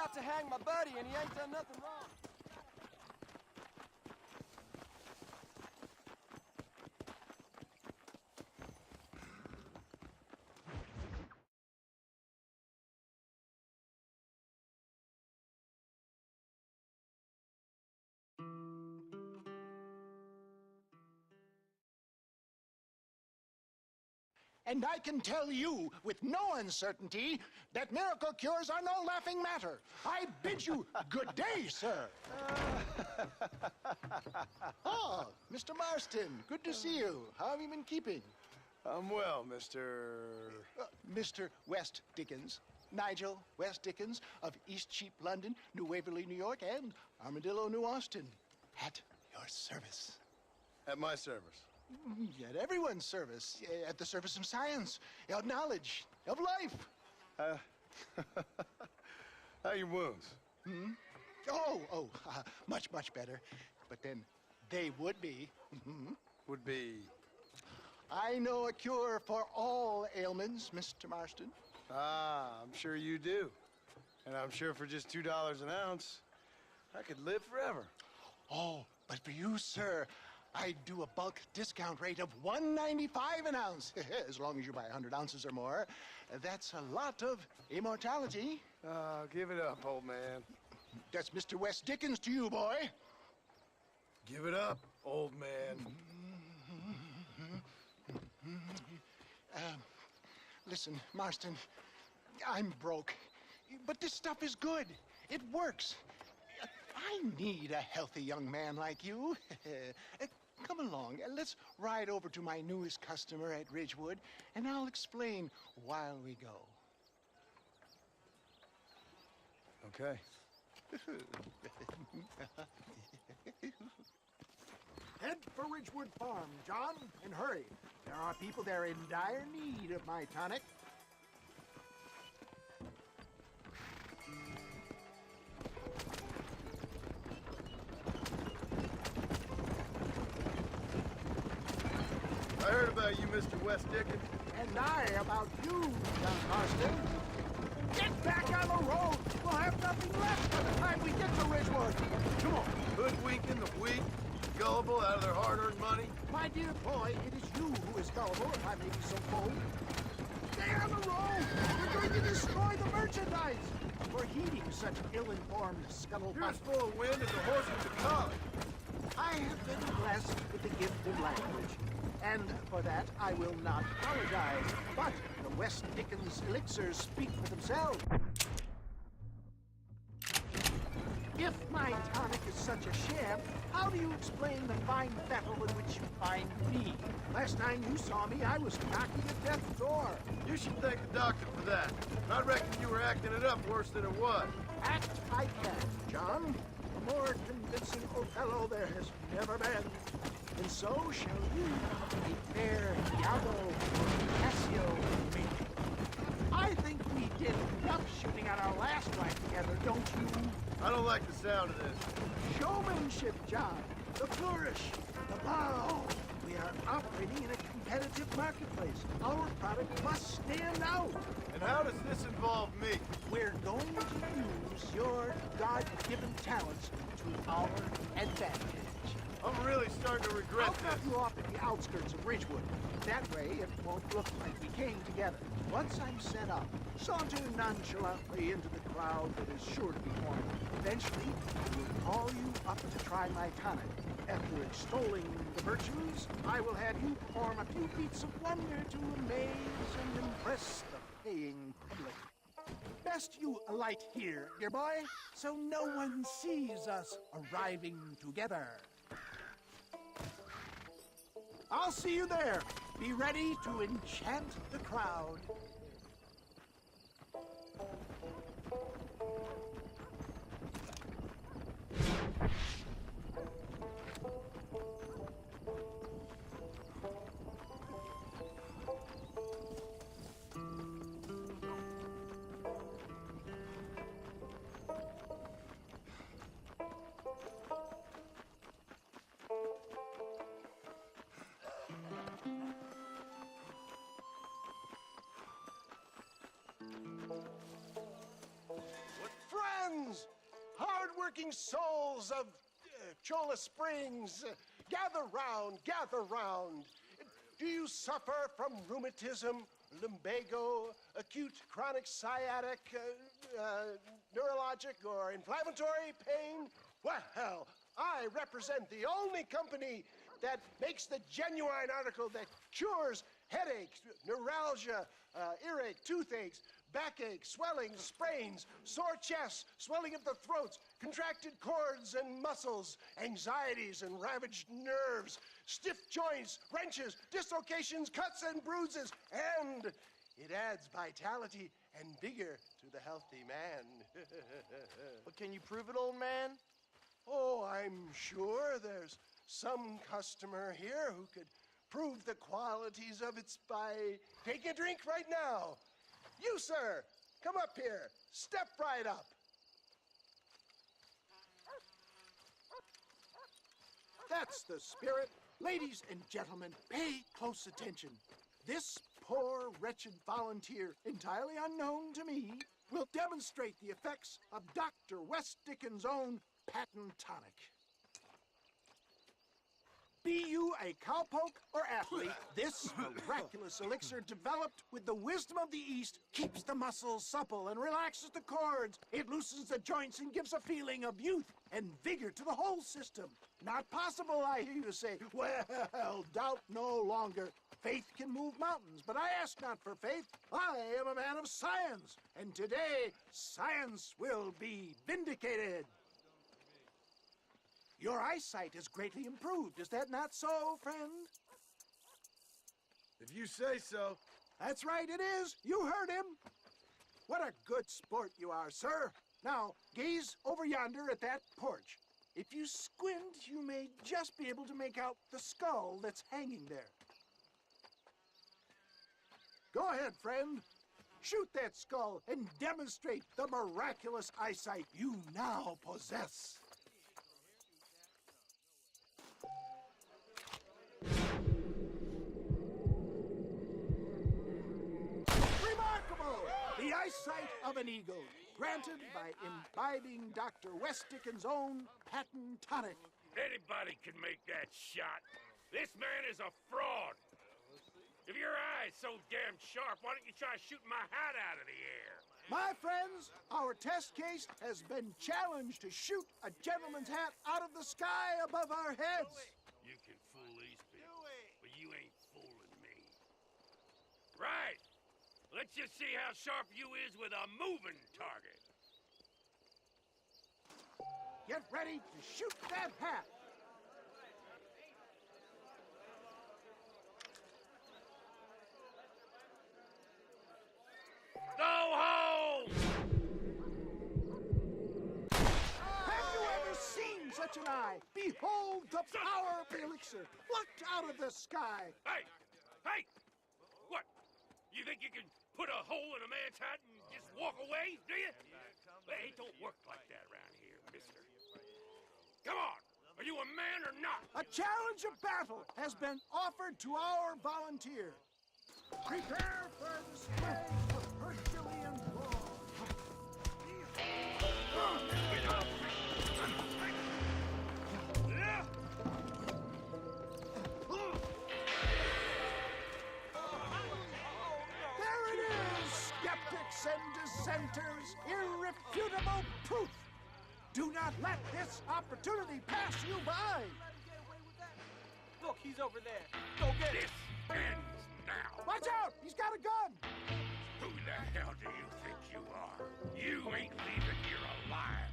out to hang my buddy, and he ain't done nothing wrong. And I can tell you with no uncertainty that miracle cures are no laughing matter. I bid you good day, sir. Oh, Mr. Marston, good to see you. How have you been keeping? I'm well, Mr. Mr. West Dickens. Nigel West Dickens of East Cheap, London, New Waverly, New York, and Armadillo, New Austin. At your service. At my service. At everyone's service. At the service of science, of knowledge, of life. How are your wounds? Much, much better. But then they would be. Would be... I know a cure for all ailments, Mr. Marston. Ah, I'm sure you do. And I'm sure for just $2 an ounce, I could live forever. Oh, but for you, sir, I do a bulk discount rate of $1.95 an ounce, as long as you buy 100 ounces or more. That's a lot of immortality. Give it up, old man. That's Mr. West Dickens to you, boy. Give it up, old man. Listen, Marston, I'm broke, but this stuff is good. It works. I need a healthy young man like you. Come along, let's ride over to my newest customer at Ridgewood, and I'll explain while we go. Okay. Head for Ridgewood Farm, John, and hurry. There are people there in dire need of my tonic. I heard about you, Mr. West Dickens. And I about you, John Marston. Get back on the road! We'll have nothing left by the time we get to Ridgewood. Come on. Hoodwinking the weak, gullible out of their hard-earned money. My dear boy, it is you who is gullible, if I may be so bold. Stay on the road! We're going to destroy the merchandise! For heeding such ill-informed scuttlebutt. You're as full of wind as a horse with a collar. I have been blessed with the gift of language, and for that I will not apologize. But the West Dickens elixirs speak for themselves. If my tonic is such a sham, how do you explain the fine fettle in which you find me? Last time you saw me, I was knocking at death's door. You should thank the doctor for that. I reckon you were acting it up worse than it was. Act I can, John. A more convincing Othello there has never been. And so shall you, a fair Iago or Cassio with me. I think we did enough shooting on our last ride together, don't you? I don't like the sound of this. Showmanship, John. The flourish, the bow. We are operating in a competitive marketplace. Our product must stand out. And how does this involve me? We're going to use your God-given talents to our advantage. I'm really starting to regret I'll drop this. you off at the outskirts of Ridgewood. That way, it won't look like we came together. Once I'm set up, saunter nonchalantly into the crowd that is sure to be formed. Eventually, I will call you up to try my tonic. After extolling the virtues, I will have you perform a few feats of wonder to amaze and impress the paying public. Best you alight here, dear boy, so no one sees us arriving together. I'll see you there. Be ready to enchant the crowd. hardworking souls of Cholla Springs, gather round, gather round. Do you suffer from rheumatism, lumbago, acute chronic sciatic, neurologic, or inflammatory pain? Well, I represent the only company that makes the genuine article that cures headaches, neuralgia, earache, toothaches, backache, swelling, sprains, sore chests, swelling of the throats, contracted cords and muscles, anxieties and ravaged nerves, stiff joints, wrenches, dislocations, cuts and bruises, and it adds vitality and vigor to the healthy man. But can you prove it, old man? Oh, I'm sure there's some customer here who could prove the qualities of it by taking a drink right now. You, sir, come up here. Step right up. That's the spirit. Ladies and gentlemen, pay close attention. This poor, wretched volunteer, entirely unknown to me, will demonstrate the effects of Dr. West Dickens' own patent tonic. Be you a cowpoke or athlete, this miraculous elixir developed with the wisdom of the East keeps the muscles supple and relaxes the cords. It loosens the joints and gives a feeling of youth and vigor to the whole system. Not possible, I hear you say. Well, doubt no longer. Faith can move mountains, but I ask not for faith. I am a man of science, and today science will be vindicated. Your eyesight has greatly improved. Is that not so, friend? If you say so. That's right, it is. You heard him. What a good sport you are, sir. Now, gaze over yonder at that porch. If you squint, you may just be able to make out the skull that's hanging there. Go ahead, friend. Shoot that skull and demonstrate the miraculous eyesight you now possess. Remarkable! The eyesight of an eagle, granted by imbibing Dr. West Dickens' own patent tonic. Anybody can make that shot. This man is a fraud. If your eye's so damn sharp, why don't you try shooting my hat out of the air? My friends, our test case has been challenged to shoot a gentleman's hat out of the sky above our heads. You can fool these people, but you ain't fooling me. Right. Let's just see how sharp you is with a moving target. Get ready to shoot that hat. Go home! Have you ever seen such an eye? Behold the power of the elixir, plucked out of the sky. Hey! Hey! What? You think you can put a hole in a man's hat and just walk away, do you? Hey, it don't work like that around here, mister. Come on! Are you a man or not? A challenge of battle has been offered to our volunteer. Prepare for a display of Herculean brawn. There it is, skeptics and dissenters, irrefutable proof. Do not let this opportunity pass you by. Look, he's over there. Go get This him. ends now. Watch out! He's got a gun! Who the hell do you think you are? You ain't leaving here alive.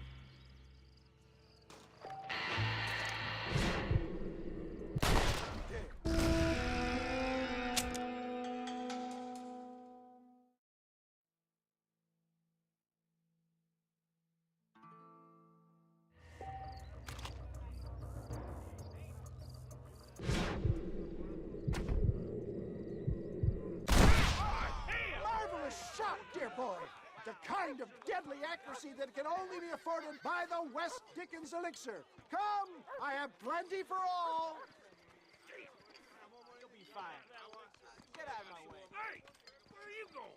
Marvelous shot, dear boy. The kind of deadly accuracy that can only be afforded by the West Dickens elixir. Come, I have plenty for all. You'll be fine. Get out of my way. Hey, where are you going?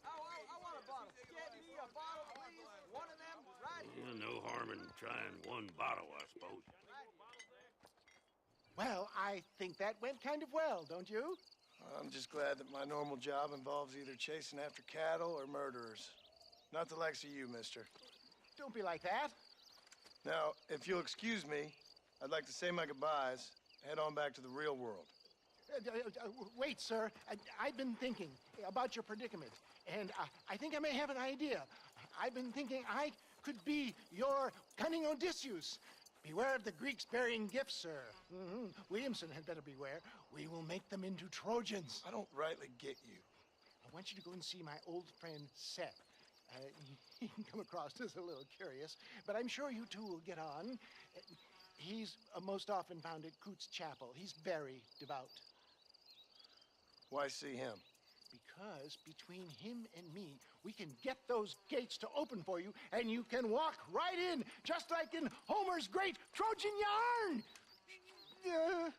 I want a bottle. Get me a bottle, please. One of them right here. no harm in trying one bottle, I suppose. Well, I think that went kind of well, don't you? I'm just glad that my normal job involves either chasing after cattle or murderers. Not the likes of you, mister. Don't be like that. Now, if you'll excuse me, I'd like to say my goodbyes, head on back to the real world. Wait, sir. I've been thinking about your predicament, and I think I may have an idea. I've been thinking I could be your cunning Odysseus. Beware of the Greeks bearing gifts, sir. Williamson had better beware. We will make them into Trojans. I don't rightly get you. I want you to go and see my old friend Seth. He can come across as a little curious, but I'm sure you two will get on. He's most often found at Coots Chapel. He's very devout. Why see him? Because between him and me, we can get those gates to open for you, and you can walk right in, just like in Homer's great Trojan yarn!